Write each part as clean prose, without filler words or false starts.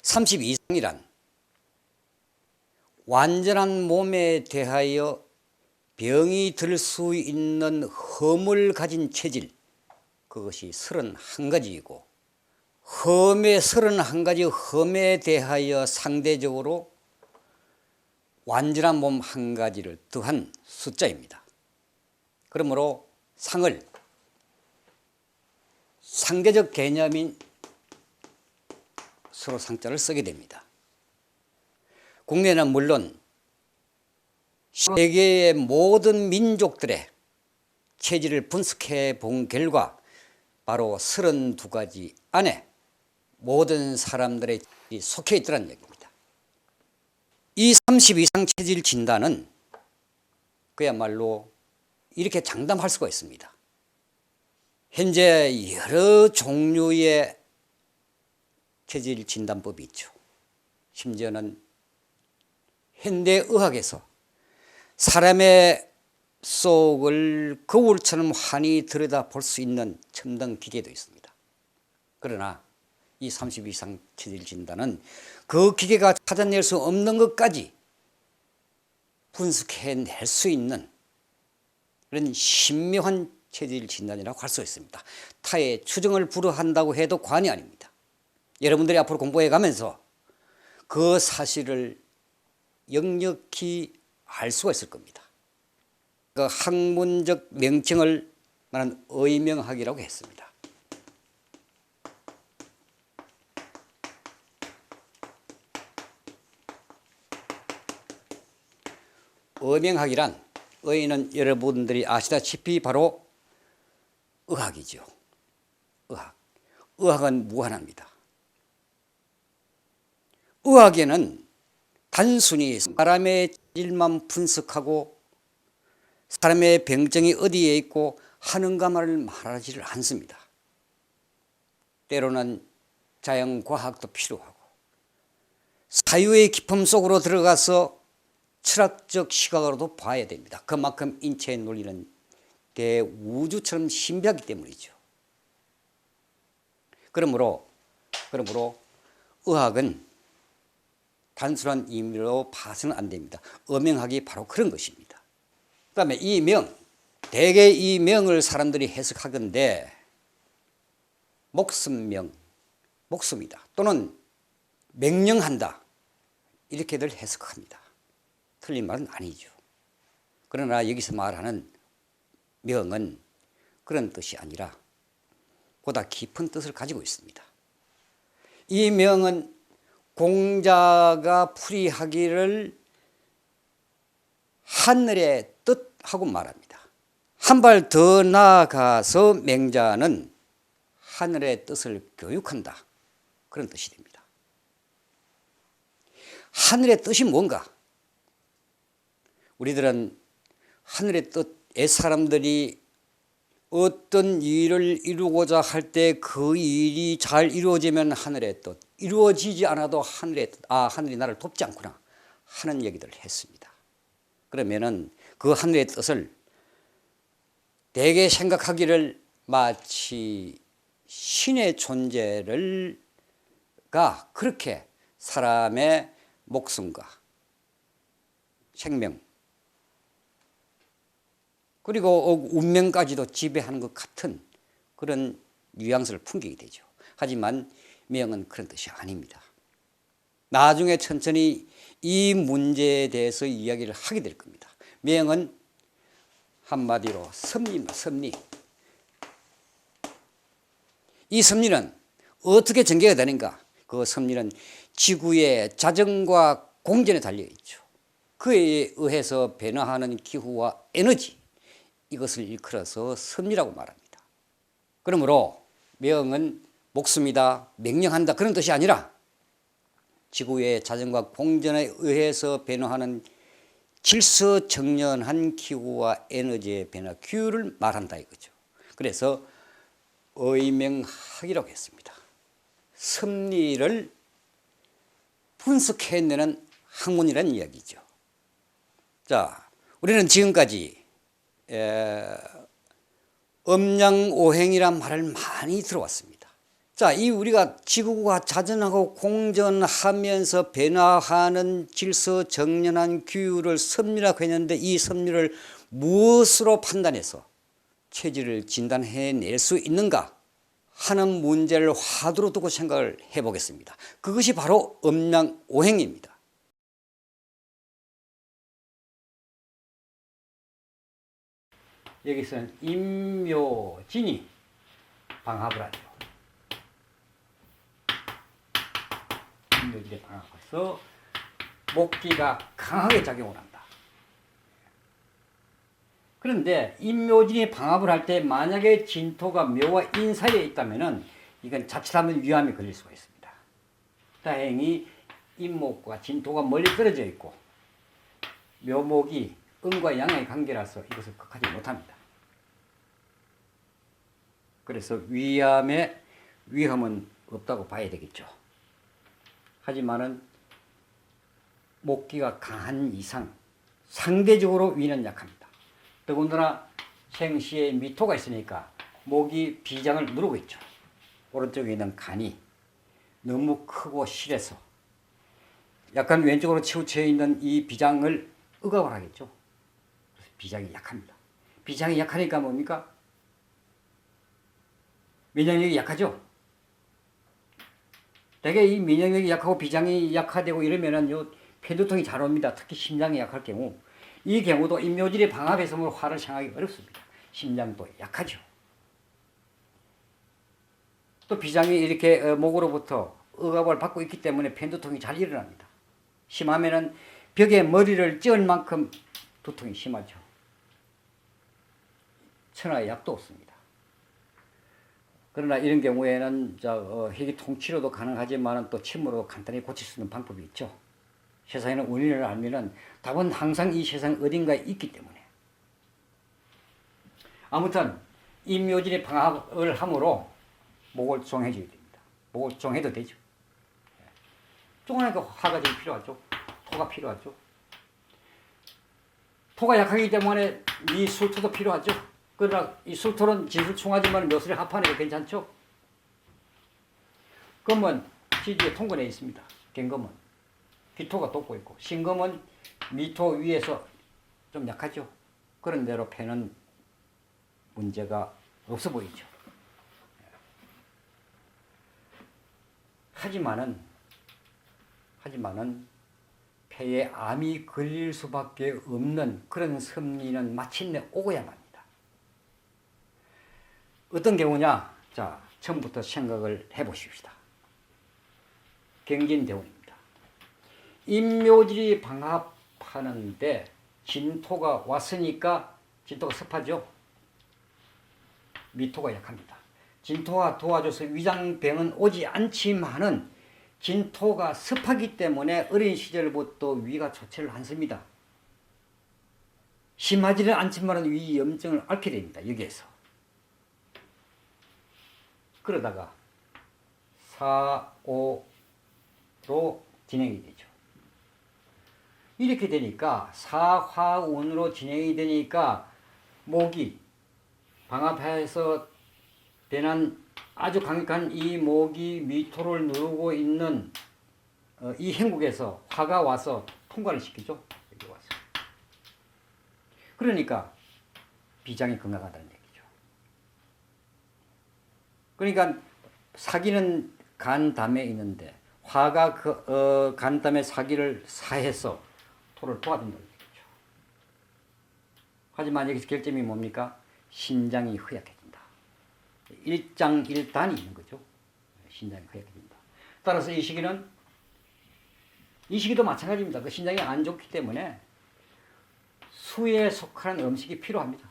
30 이상이란 완전한 몸에 대하여 병이 들 수 있는 험을 가진 체질, 그것이 31가지이고 험의 31가지 험에 대하여 상대적으로 완전한 몸 한 가지를 더한 숫자입니다. 그러므로 상을 상대적 개념인 서로 상자를 쓰게 됩니다. 국내는 물론 세계의 모든 민족들의 체질을 분석해 본 결과 바로 32가지 안에 모든 사람들의 체질이 속해 있더라는 얘기입니다. 이 30 이상 체질 진단은 그야말로 이렇게 장담할 수가 있습니다. 현재 여러 종류의 체질 진단법이 있죠. 심지어는 현대의학에서 사람의 속을 거울처럼 환히 들여다볼 수 있는 첨단 기계도 있습니다. 그러나 이 30 이상 체질 진단은 그 기계가 찾아낼 수 없는 것까지 분석해낼 수 있는 그런 신묘한 체질 진단이라고 할 수 있습니다. 타의 추정을 불허한다고 해도 과언이 아닙니다. 여러분들이 앞으로 공부해 가면서 그 사실을 역력히 알 수가 있을 겁니다. 그 학문적 명칭을 나는 의명학이라고 했습니다. 의명학이란, 의는 여러분들이 아시다시피 바로 의학이죠. 의학. 의학은 무한합니다. 의학에는 단순히 사람의 질만 분석하고 사람의 병증이 어디에 있고 하는가만을 말하지를 않습니다. 때로는 자연과학도 필요하고 사유의 깊음 속으로 들어가서 철학적 시각으로도 봐야 됩니다. 그만큼 인체의 논리는 대우주처럼 신비하기 때문이죠. 그러므로 의학은 단순한 의미로 봐서는 안 됩니다. 의명학이 바로 그런 것입니다. 그 다음에 이 명, 대개 이 명을 사람들이 해석하건대 목숨명, 목숨이다 또는 명령한다 이렇게들 해석합니다. 틀린 말은 아니죠. 그러나 여기서 말하는 명은 그런 뜻이 아니라 보다 깊은 뜻을 가지고 있습니다. 이 명은 공자가 풀이하기를 하늘의 뜻하고 말합니다. 한 발 더 나아가서 맹자는 하늘의 뜻을 교육한다 그런 뜻이 됩니다. 하늘의 뜻이 뭔가? 우리들은 하늘의 뜻, 옛사람들이 어떤 일을 이루고자 할 때 그 일이 잘 이루어지면 하늘의 뜻, 이루어지지 않아도 하늘의 뜻, 하늘이 나를 돕지 않구나 하는 얘기들을 했습니다. 그러면은 그 하늘의 뜻을 대개 생각하기를 마치 신의 존재가 그렇게 사람의 목숨과 생명 그리고 운명까지도 지배하는 것 같은 그런 뉘앙스를 풍기게 되죠. 하지만 명은 그런 뜻이 아닙니다. 나중에 천천히 이 문제에 대해서 이야기를 하게 될 겁니다. 명은 한마디로 섭리입니다. 섭리. 이 섭리는 어떻게 전개가 되는가? 그 섭리는 지구의 자전과 공전에 달려있죠. 그에 의해서 변화하는 기후와 에너지, 이것을 일컬어서 섭리라고 말합니다. 그러므로 명은 목숨이다, 명령한다 그런 뜻이 아니라 지구의 자전과 공전에 의해서 변화하는 질서정연한 기후와 에너지의 변화, 규율을 말한다 이거죠. 그래서 의명학이라고 했습니다. 섭리를 분석해내는 학문이라는 이야기죠. 자, 우리는 지금까지 음양오행이란 말을 많이 들어왔습니다. 자, 이 우리가 지구가 자전하고 공전하면서 변화하는 질서 정연한 규율을 섭리라고 했는데 이 섭리를 무엇으로 판단해서 체질을 진단해낼 수 있는가 하는 문제를 화두로 두고 생각을 해보겠습니다. 그것이 바로 음양오행입니다. 여기서는 임묘진이 방합을 하죠. 임묘진이 방합해서 목기가 강하게 작용을 한다. 그런데 임묘진이 방합을 할 때 만약에 진토가 묘와 인 사이에 있다면 이건 자칫하면 위험이 걸릴 수가 있습니다. 다행히 임목과 진토가 멀리 떨어져 있고 묘목이 음과 양의 관계라서 이것을 극하지 못합니다. 그래서 위험은 없다고 봐야 되겠죠. 하지만은 목기가 강한 이상 상대적으로 위는 약합니다. 더군다나 생시에 미토가 있으니까 목이 비장을 누르고 있죠. 오른쪽에 있는 간이 너무 크고 실해서 약간 왼쪽으로 치우쳐 있는 이 비장을 억압을 하겠죠. 그래서 비장이 약합니다. 비장이 약하니까 뭡니까? 면역력이 약하죠. 대개 이 면역력이 약하고 비장이 약화되고 이러면은 요 폐두통이 잘 옵니다. 특히 심장이 약할 경우. 이 경우도 임묘질이 방합해서 화를 생하기 어렵습니다. 심장도 약하죠. 또 비장이 이렇게 목으로부터 억압을 받고 있기 때문에 편두통이 잘 일어납니다. 심하면은 벽에 머리를 찧을 만큼 두통이 심하죠. 천하의 약도 없습니다. 그러나 이런 경우에는 희귀통 치료도 가능하지만 또 침으로 간단히 고칠 수 있는 방법이 있죠. 세상에는 원인을 알면은 답은 항상 이 세상 어딘가에 있기 때문에. 아무튼 임묘진이 방합을 함으로 목을 종해줘야 됩니다. 목을 종해도 되죠. 종하니까 화가 좀 필요하죠. 토가 필요하죠. 토가 약하기 때문에 미술토도 필요하죠. 그러나 이 술토는 진술충하지만 묘술에 합하니까 괜찮죠. 금은 지지에 통근에 있습니다. 갱금은 기토가 돋고 있고 신금은 미토 위에서 좀 약하죠. 그런 대로 패는 문제가 없어 보이죠. 하지만은 폐에 암이 걸릴 수밖에 없는 그런 섭리는 마침내 오고야만 합니다. 어떤 경우냐? 자, 처음부터 생각을 해보십시다. 경진대운입니다. 임묘질이 방합하는데 진토가 왔으니까 진토가 습하죠. 미토가 약합니다. 진토가 도와줘서 위장병은 오지 않지만은 진토가 습하기 때문에 어린 시절부터 위가 좋지를 않습니다. 심하지는 않지만 위 염증을 앓게 됩니다. 여기에서. 그러다가 4, 5로 진행이 되죠. 이렇게 되니까 사화운으로 진행이 되니까 목이 방합해서 변한 아주 강력한 이 목이 미토를 누르고 있는 이 행국에서 화가 와서 통과를 시키죠. 여기 와서. 그러니까 비장이 건강하다는 얘기죠. 그러니까 사기는 간담에 있는데 화가 간담에 사기를 사해서 토를 도와준다는 얘기죠. 하지만 여기서 결점이 뭡니까? 신장이 허약해진다. 일장일단이 있는 거죠. 신장이 허약해진다. 따라서 이 시기도 마찬가지입니다. 그 신장이 안 좋기 때문에 수에 속하는 음식이 필요합니다.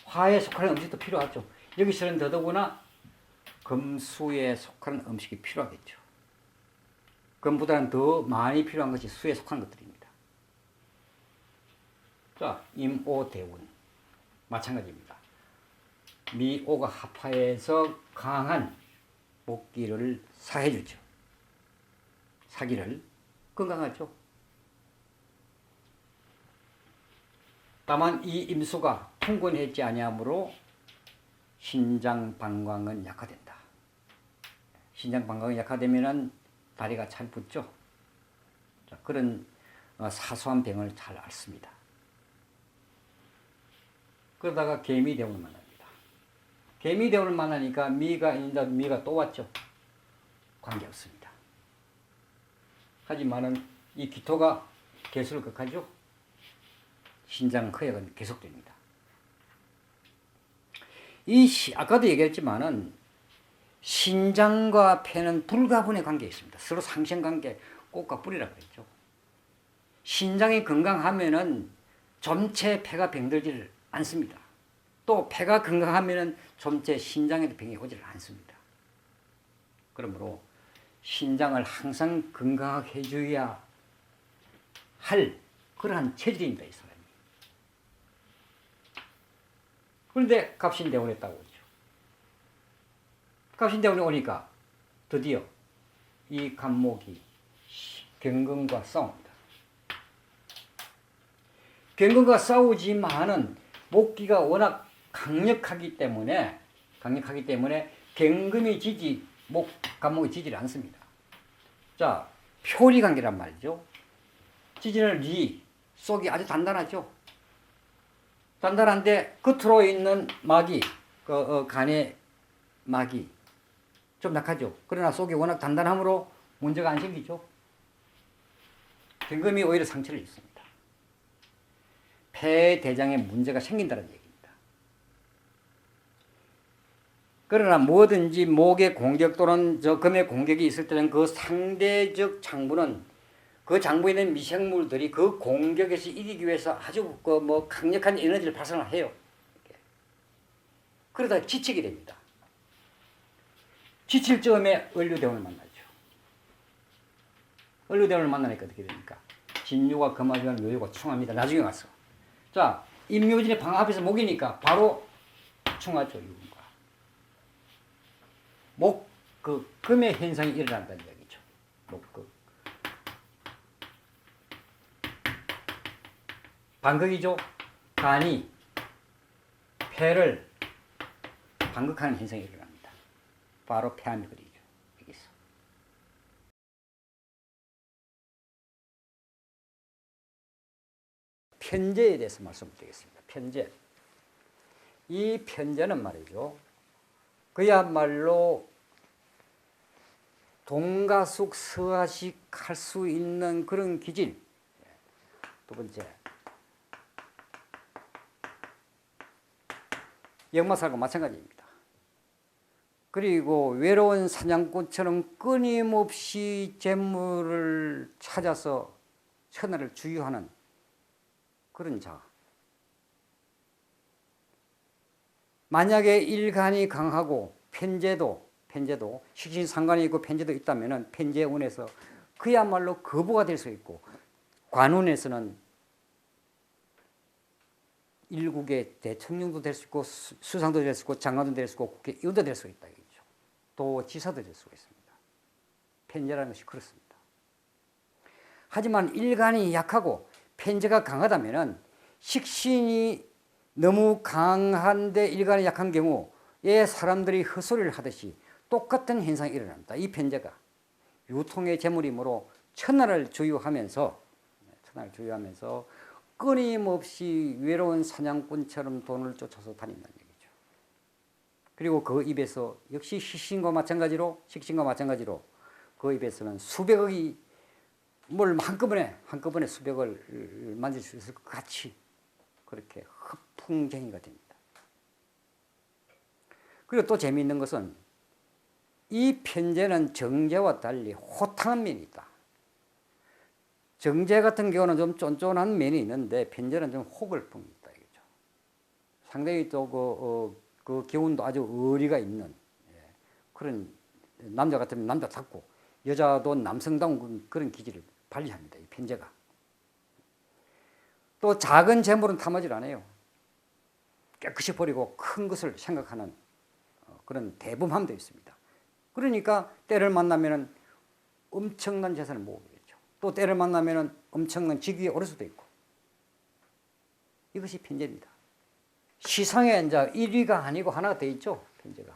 화에 속하는 음식도 필요하죠. 여기서는 더더구나 금수에 속하는 음식이 필요하겠죠. 금보다는 더 많이 필요한 것이 수에 속한 것들입니다. 자, 임오대운 마찬가지입니다. 미오가 합하해서 강한 목기를 사해주죠. 사기를 건강하죠. 다만 이 임수가 통근했지 아니하므로 신장 방광은 약화된다. 신장 방광이 약화되면은 다리가 잘 붓죠. 자, 그런 사소한 병을 잘 앓습니다. 그러다가 개미대원을 만납니다. 개미대원을 만나니까 미가 있는데 미가 또 왔죠. 관계없습니다. 하지만은 이 기토가 개수를 극하죠. 신장 허약은 계속됩니다. 아까도 얘기했지만은 신장과 폐는 불가분의 관계가 있습니다. 서로 상생관계, 꽃과 뿌리라고 그랬죠. 신장이 건강하면은 전체 폐가 병들지를 않습니다. 또 폐가 건강하면은 전체 신장에도 병이 오지를 않습니다. 그러므로 신장을 항상 건강하게 해줘야 할 그러한 체질입니다, 이 사람이. 그런데 갑신대원에 딱 오죠. 갑신대원에 오니까 드디어 이 간목이 경금과 싸웁니다. 경금과 싸우지만은 목기가 워낙 강력하기 때문에 경금이 지지 간목이 지지를 않습니다. 자, 표리관계란 말이죠. 지지는 리, 속이 아주 단단하죠. 단단한데 겉으로 있는 막이 간의 막이 좀 약하죠. 그러나 속이 워낙 단단함으로 문제가 안 생기죠. 경금이 오히려 상처를 입습니다. 폐, 대장에 문제가 생긴다는 얘기입니다. 그러나 뭐든지 목의 공격 또는 금의 공격이 있을 때는 그 상대적 장부는 그 장부에 있는 미생물들이 그 공격에서 이기기 위해서 아주 강력한 에너지를 발산을 해요. 그러다 지치게 됩니다. 지칠 즈음에 을류대원을 만나죠. 을류대원을 만나니까 어떻게 됩니까? 진유가 금화지만 묘유가 충합니다. 나중에 와서. 자, 임묘진의 방 앞에서 목이니까 바로 충하죠. 유분과. 금의 현상이 일어난다는 얘기죠. 반극이죠. 간이 폐를 반극하는 현상이 일어납니다. 바로 폐암이 그리죠. 여기서. 편제에 대해서 말씀드리겠습니다. 편제. 이 편제는 말이죠. 그야말로 동가숙서하식 할 수 있는 그런 기질. 두 번째. 역마살과 마찬가지입니다. 그리고 외로운 사냥꾼처럼 끊임없이 재물을 찾아서 천하를 주유하는 그런 자. 만약에 일간이 강하고 편제도 식신상관이 있고 편제도 있다면 편제운에서 그야말로 거부가 될 수 있고 관운에서는 일국의 대통령도 될 수 있고 수상도 될 수 있고 장관도 될 수 있고 국회의원도 될 수 있다. 이거죠. 또 지사도 될 수가 있습니다. 편제라는 것이 그렇습니다. 하지만 일간이 약하고 편제가 강하다면 식신이 너무 강한데 일간이 약한 경우에 사람들이 헛소리를 하듯이 똑같은 현상이 일어납니다. 이 편제가 유통의 재물이므로 천하를 주유하면서 끊임없이 외로운 사냥꾼처럼 돈을 쫓아서 다닌다는 얘기죠. 그리고 그 입에서 역시 식신과 마찬가지로 그 입에서는 수백억이 뭘 한꺼번에 수백을 만질 수 있을 것 같이 그렇게 허풍쟁이가 됩니다. 그리고 또 재미있는 것은 이 편제는 정제와 달리 호탕한 면이 있다. 정제 같은 경우는 좀 쫀쫀한 면이 있는데 편제는 좀 혹을 품다. 이거죠. 상당히 또 그 기운도 아주 의리가 있는 그런 남자 같으면 남자답고 여자도 남성다운 그런 기질을 발휘합니다. 이 편제가. 또 작은 재물은 탐하지 않아요. 깨끗이 버리고 큰 것을 생각하는 그런 대범함도 있습니다. 그러니까 때를 만나면 엄청난 재산을 모으게 되죠. 또 때를 만나면 엄청난 직위에 오를 수도 있고. 이것이 편제입니다. 시상에 이제 1위가 아니고 하나가 돼 있죠. 편제가.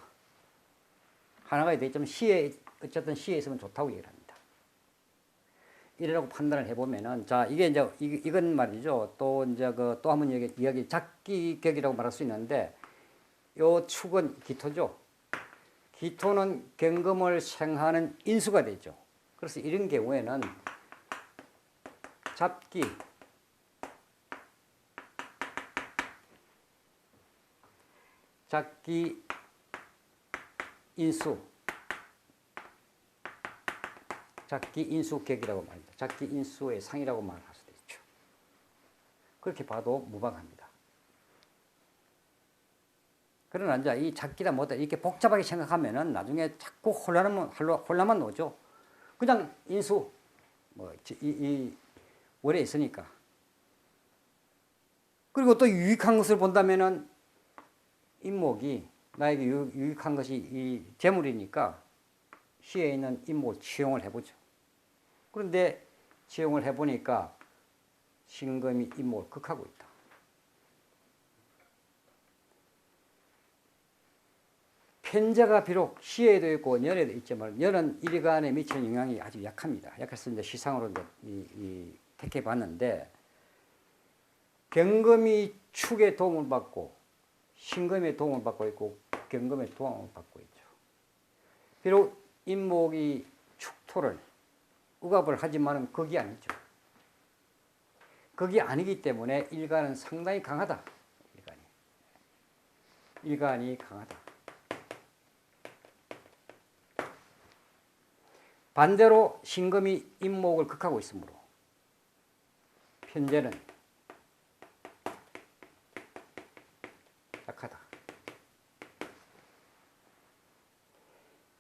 하나가 돼 있지만 시에 어쨌든 시에 있으면 좋다고 얘기를 합니다. 이라고 판단을 해보면은 자 이게 이제 이건 말이죠. 또 이제 그 또 한번 이야기 작기격이라고 말할 수 있는데 요 축은 기토죠. 기토는 경금을 생하는 인수가 되죠. 그래서 이런 경우에는 잡기 작기 인수 작기 인수격이라고 말합니다. 작기 인수의 상이라고 말할 수도 있죠. 그렇게 봐도 무방합니다. 그러나 이제 이 작기다 뭐다 이렇게 복잡하게 생각하면은 나중에 자꾸 혼란만 오죠. 그냥 인수 이 월에 있으니까. 그리고 또 유익한 것을 본다면은 인목이 나에게 유익한 것이 이 재물이니까 시에 있는 인목을 취용을 해보죠. 그런데 취용을 해보니까 신금이 인목을 극하고 있다. 편제가 비록 시에도 있고 년에도 있지만 년은 일간에 미치는 영향이 아주 약합니다. 약해서 이제 시상으로 택해 봤는데 경금이 축의 도움을 받고 신금의 도움을 받고 있고 경금의 도움을 받고 있죠. 비록 인목이 축토를 억압을 하지만은 그게 아니죠. 그게 아니기 때문에 일간은 상당히 강하다. 일간이 강하다. 반대로 신금이 인목을 극하고 있으므로 편제는 약하다.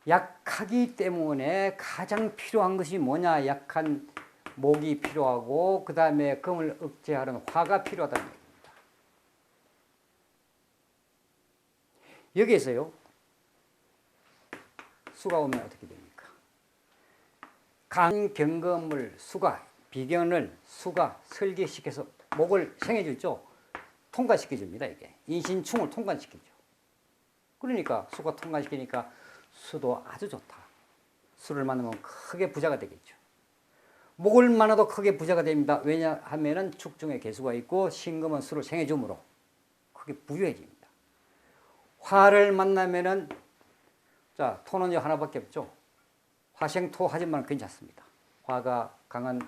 약하기 때문에 가장 필요한 것이 뭐냐? 약한 목이 필요하고 그 다음에 금을 억제하는 화가 필요하다는 얘기입니다. 여기에서요. 수가 오면 어떻게 됩니까? 간경금을 수가, 비견을 수가 설계시켜서 목을 생해주죠. 통과시켜줍니다. 이게 인신충을 통과시키죠. 그러니까 수가 통과시키니까 수도 아주 좋다. 수를 만나면 크게 부자가 되겠죠. 목을 만나도 크게 부자가 됩니다. 왜냐하면 축중에 개수가 있고 신금은 수를 생해주므로 크게 부유해집니다. 화를 만나면은 자 토는 하나밖에 없죠. 화생토 하지만 괜찮습니다. 화가 강한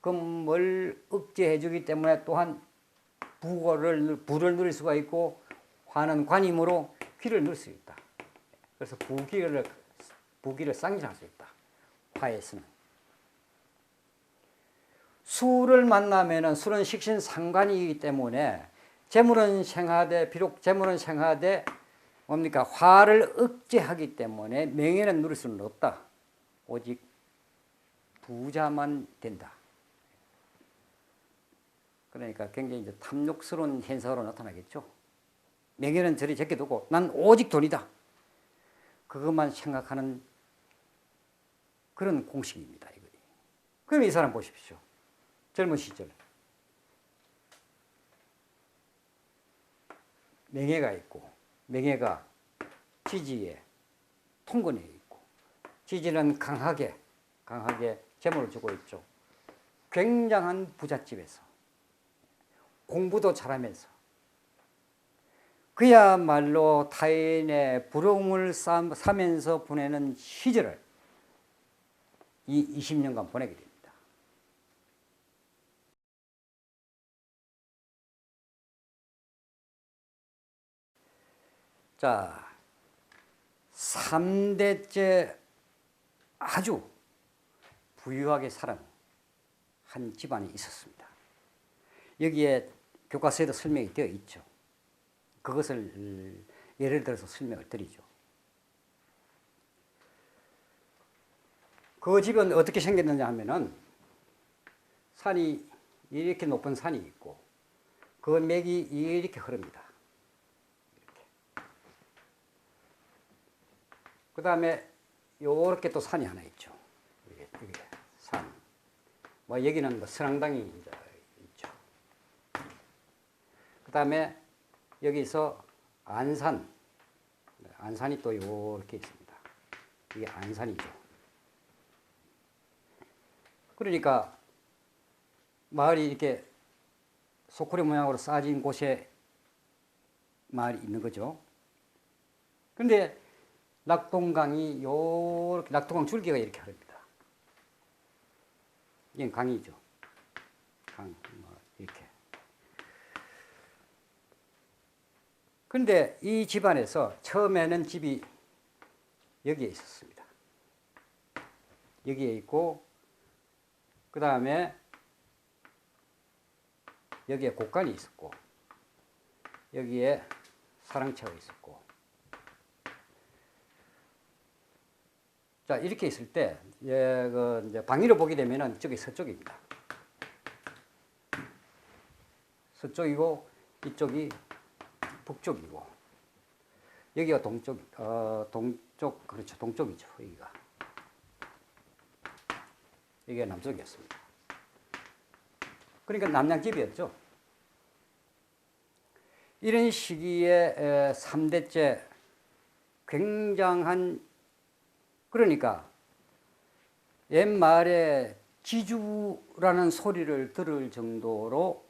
금을 억제해 주기 때문에 또한 불을 누릴 수가 있고 화는 관임으로 귀를 누릴 수 있다. 그래서 부귀를 쌍질할 수 있다. 화에서는. 수를 만나면은 수는 식신상관이기 때문에 재물은 생하되 비록 재물은 생하되 뭡니까? 화를 억제하기 때문에 명예는 누릴 수는 없다. 오직 부자만 된다. 그러니까 굉장히 이제 탐욕스러운 현상으로 나타나겠죠. 명예는 저리 제껴두고 난 오직 돈이다. 그것만 생각하는 그런 공식입니다. 그럼 이 사람 보십시오. 젊은 시절 명예가 있고 명예가 지지에 통근에 있고 지지는 강하게 재물을 주고 있죠. 굉장한 부잣집에서 공부도 잘하면서 그야말로 타인의 부러움을 사면서 보내는 시절을 이 20년간 보내게 됩니다. 자, 3대째 아주 부유하게 살은 한 집안이 있었습니다. 여기에 교과서에도 설명이 되어 있죠. 그것을 예를 들어서 설명을 드리죠. 그 집은 어떻게 생겼느냐 하면은 산이 이렇게 높은 산이 있고 그 맥이 이렇게 흐릅니다. 그 다음에 요렇게 또 산이 하나 있죠. 이게 산. 뭐 여기는 뭐 선앙당이 있죠. 그 다음에 여기서 안산이 또 이렇게 있습니다. 이게 안산이죠. 그러니까 마을이 이렇게 소쿠리 모양으로 쌓아진 곳에 마을이 있는 거죠. 그런데 낙동강이 요렇게 낙동강 줄기가 이렇게 흐릅니다. 이건 강이죠. 강, 이렇게. 그런데 이 집안에서 처음에는 집이 여기에 있었습니다. 여기에 있고, 그 다음에 여기에 곡간이 있었고, 여기에 사랑채가 있었고. 자, 이렇게 있을 때, 이제 방위로 보게 되면은 이쪽이 서쪽입니다. 서쪽이고, 이쪽이 북쪽이고, 여기가 동쪽, 그렇죠. 동쪽이죠. 여기가. 이게 남쪽이었습니다. 그러니까 남양집이었죠. 이런 시기에 3대째 굉장한, 그러니까 옛말에 지주라는 소리를 들을 정도로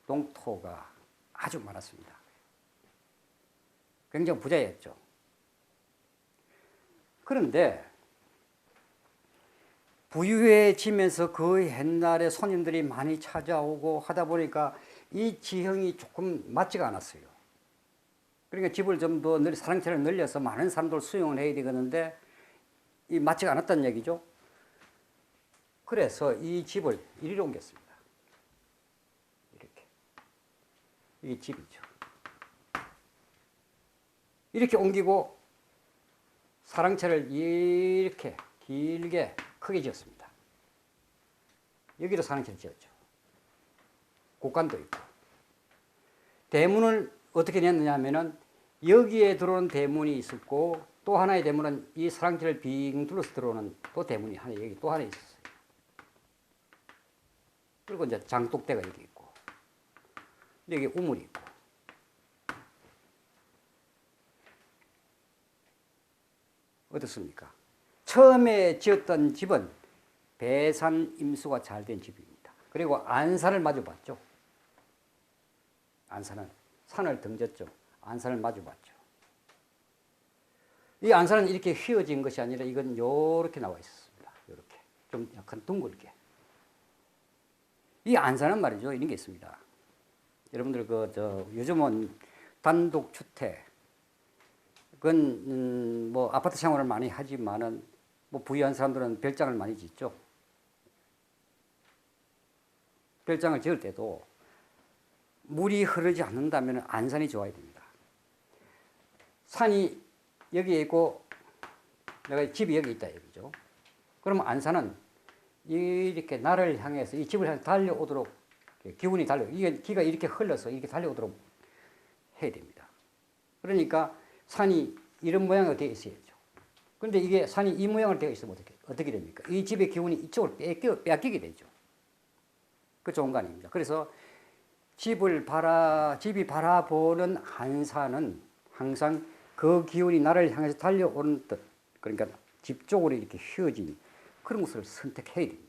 농토가 아주 많았습니다. 굉장히 부자였죠. 그런데 부유해지면서 그 옛날에 손님들이 많이 찾아오고 하다 보니까 이 지형이 조금 맞지가 않았어요. 그러니까 집을 좀 더 사랑채를 늘려서 많은 사람들 수용을 해야 되겠는데 이 맞지가 않았다는 얘기죠. 그래서 이 집을 이리로 옮겼습니다. 이렇게. 이게 집이죠. 이렇게 옮기고 사랑채를 이렇게 길게 크게 지었습니다. 여기도 사랑채를 지었죠. 곡간도 있고. 대문을 어떻게 냈느냐 하면은 여기에 들어오는 대문이 있었고 또 하나의 대문은 이 사랑채를 빙 둘러서 들어오는 또 대문이 하나 여기 또 하나 있었어요. 그리고 이제 장독대가 여기 있고 여기 우물이 있고. 어떻습니까? 처음에 지었던 집은 배산 임수가 잘 된 집입니다. 그리고 안산을 마주 봤죠. 안산은 산을 등졌죠. 안산을 마주 봤죠. 이 안산은 이렇게 휘어진 것이 아니라 이건 이렇게 나와 있었습니다. 이렇게 좀 약간 둥글게. 이 안산은 말이죠. 이런 게 있습니다. 여러분들 요즘은 단독주택, 그건 뭐 아파트 생활을 많이 하지만은 뭐 부유한 사람들은 별장을 많이 짓죠. 별장을 지을 때도 물이 흐르지 않는다면 안산이 좋아야 됩니다. 산이 여기에 있고 내가 집이 여기 있다 얘기죠. 그러면 안산은 이렇게 나를 향해서 이 집을 향해 달려오도록 기운이 이게 기가 이렇게 흘러서 이렇게 달려오도록 해야 됩니다. 그러니까 산이 이런 모양으로 되어 있어야죠. 그런데 이게 산이 이 모양으로 되어 있으면 어떻게 됩니까? 이 집의 기운이 이쪽으로 빼앗기게 되죠. 그 좋은 거 아닙니다. 그래서 집이 바라보는 안산은 항상 그 기운이 나를 향해서 달려오는 뜻, 그러니까 집 쪽으로 이렇게 휘어진 그런 것을 선택해야 됩니다.